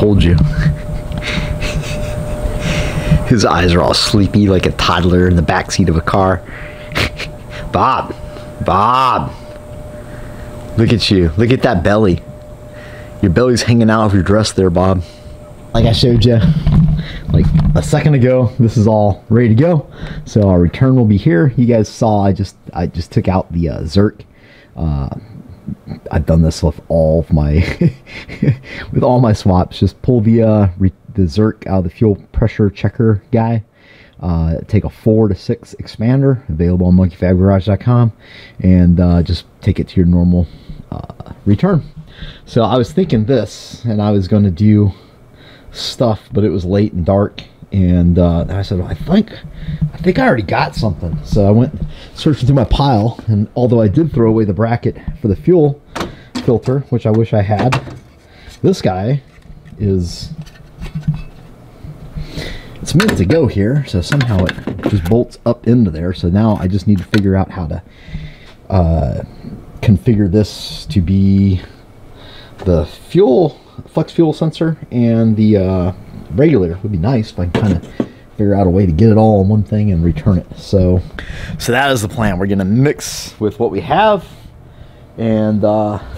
told you. His eyes are all sleepy like a toddler in the backseat of a car. Bob, Bob, look at you. Look at that belly. Your belly's hanging out of your dress there, Bob. Like I showed you like a second ago, this is all ready to go. So our return will be here. You guys saw I just took out the Zerk. I've done this with all of my with all my swaps. Just pull the Zerk out of the fuel pressure checker guy. Take a 4 to 6 expander, available on monkeyfabgarage.com, and just take it to your normal return. So I was thinking this, and I was going to do stuff, but it was late and dark, and I said, well, I think I already got something. So I went searching through my pile, and although I did throw away the bracket for the fuel filter, which I wish I had, this guy is, it's meant to go here, so somehow it just bolts up into there. So now I just need to figure out how to configure this to be the flex fuel sensor, and the regular would be nice if I can kind of figure out a way to get it all in one thing and return it. So that is the plan. We're gonna mix with what we have and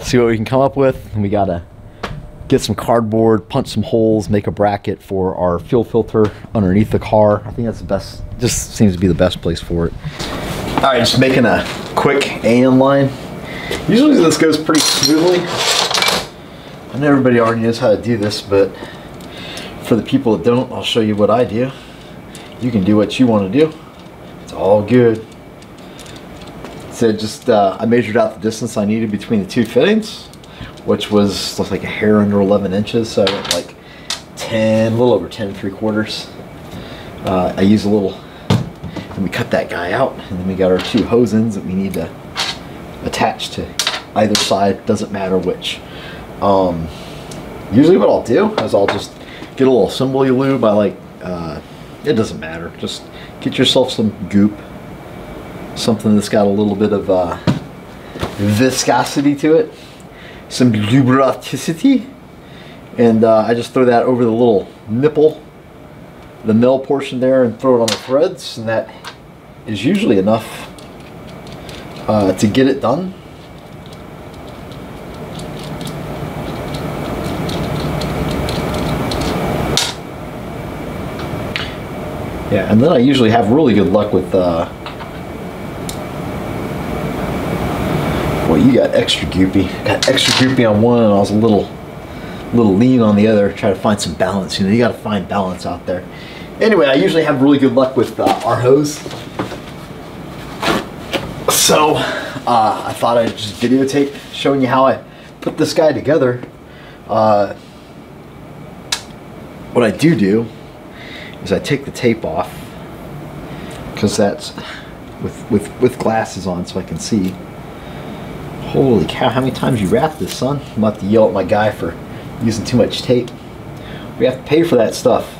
see what we can come up with. And we gotta get some cardboard, punch some holes, make a bracket for our fuel filter underneath the car. I think that's the best, just seems to be the best place for it. All right, just making a quick AN line. Usually this goes pretty smoothly. I know everybody already knows how to do this, but for the people that don't, I'll show you what I do. You can do what you want to do. It's all good. So just I measured out the distance I needed between the two fittings, which was like a hair under 11 inches. So I went like 10, a little over 10 3/4. I used a little, and we cut that guy out, and then we got our 2 hose ends that we need to attach to either side, doesn't matter which. Usually what I'll do is I'll just get a little assembly lube. I like, it doesn't matter, just get yourself some goop, something that's got a little bit of viscosity to it, some lubricity, and I just throw that over the little nipple, the mill portion there, and throw it on the threads, and that is usually enough to get it done. Yeah, and then I usually have really good luck with, well, you got extra goopy. Got extra goopy on one, and I was a little lean on the other. Try to find some balance. You know, you got to find balance out there. Anyway, I usually have really good luck with our hose. So I thought I'd just videotape showing you how I put this guy together. What I do is I take the tape off, because that's with glasses on so I can see. Holy cow, how many times you wrap this, son? I'm about to yell at my guy for using too much tape. We have to pay for that stuff.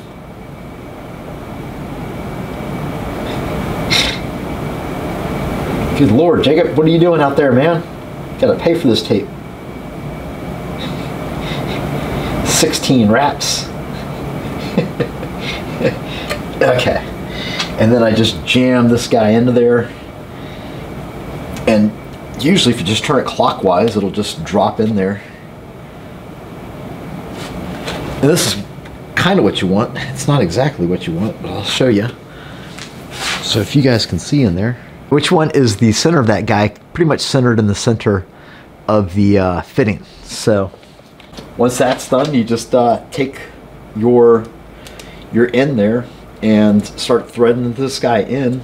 Good Lord, Jacob, what are you doing out there, man? Gotta pay for this tape. 16 wraps. Okay, and then I just jam this guy into there, and usually if you just turn it clockwise, it'll just drop in there. And this is kind of what you want. It's not exactly what you want, but I'll show you. So if you guys can see in there, which one is the center of that guy, pretty much centered in the center of the fitting. So once that's done, you just take your end there and start threading this guy in.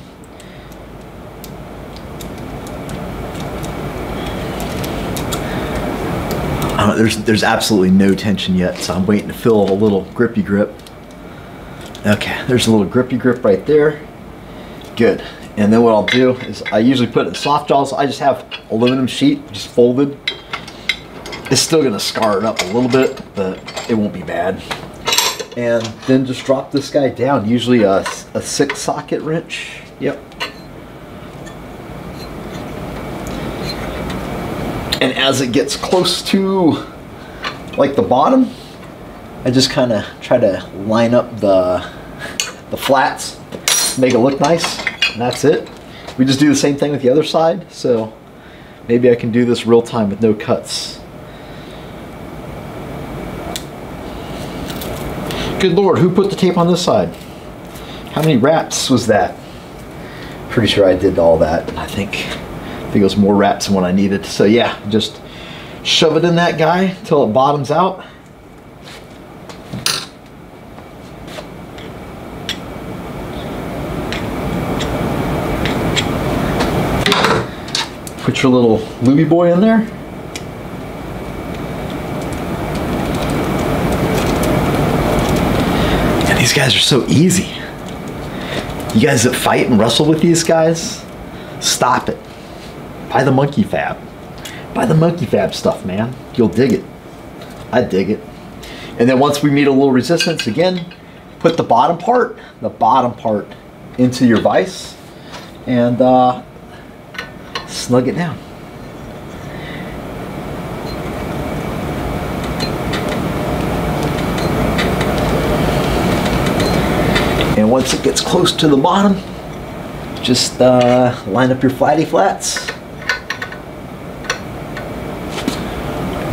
There's absolutely no tension yet, so I'm waiting to feel a little grippy grip. Okay, there's a little grippy grip right there. Good. And then what I'll do is I usually put it in soft jaws. I just have aluminum sheet just folded. It's still gonna scar it up a little bit, but it won't be bad. And then just drop this guy down, usually a 6-socket wrench. Yep. And as it gets close to like the bottom, I just kind of try to line up the flats, make it look nice, and that's it. We just do the same thing with the other side, so maybe I can do this real time with no cuts. Good Lord, who put the tape on this side? How many wraps was that? Pretty sure I did all that. I think it was more wraps than what I needed. So yeah, just shove it in that guy until it bottoms out. Put your little looby boy in there. And these guys are so easy. You guys that fight and wrestle with these guys, stop it. Buy the monkey fab. Buy the monkey fab stuff, man. You'll dig it. I dig it. And then once we meet a little resistance, again, put the bottom part into your vise and snug it down. And once it gets close to the bottom, just line up your flatty flats.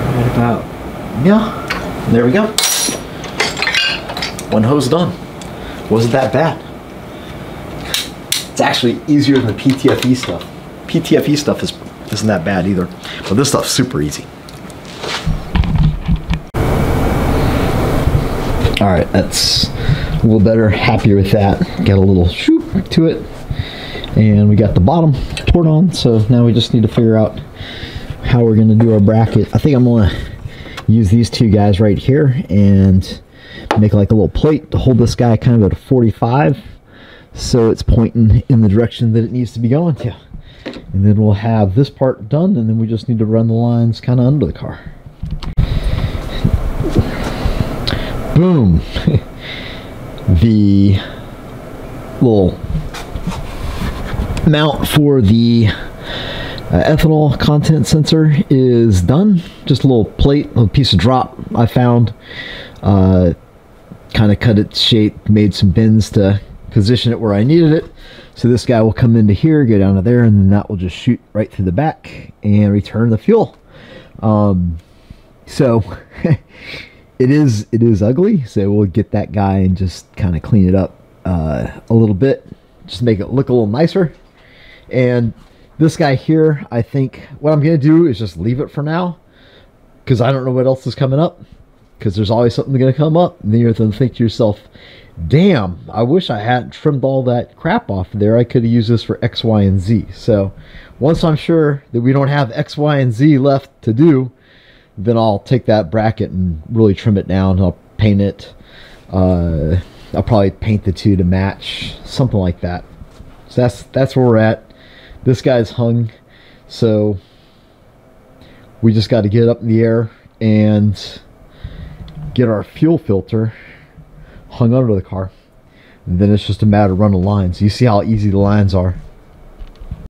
Right about, yeah, there we go. One hose done. Wasn't that bad. It's actually easier than the PTFE stuff. PTFE stuff isn't that bad either, but this stuff's super easy. All right, that's a little better, happier with that. Got a little shoop to it, and we got the bottom poured on. So now we just need to figure out how we're gonna do our bracket. I think I'm gonna use these two guys right here and make like a little plate to hold this guy kind of at a 45, so it's pointing in the direction that it needs to be going to. And then we'll have this part done, and then we just need to run the lines kind of under the car. Boom. The little mount for the ethanol content sensor is done. Just a little plate, a little piece of drop I found. Kind of cut its shape, made some bends to position it where I needed it. So this guy will come into here, go down to there, and then that will just shoot right through the back and return the fuel. So it is ugly, so we'll get that guy and just kind of clean it up a little bit, just make it look a little nicer. And this guy here, I think what I'm gonna do is just leave it for now, because I don't know what else is coming up, because there's always something gonna come up, and then you're gonna think to yourself, damn, I wish I hadn't trimmed all that crap off there. I could have used this for X, Y, and Z. So once I'm sure that we don't have X, Y, and Z left to do, then I'll take that bracket and really trim it down. I'll paint it. I'll probably paint the two to match, something like that. So that's where we're at. This guy's hung, so we just got to get it up in the air and get our fuel filter hung under the car, and then it's just a matter of running lines. You see how easy the lines are.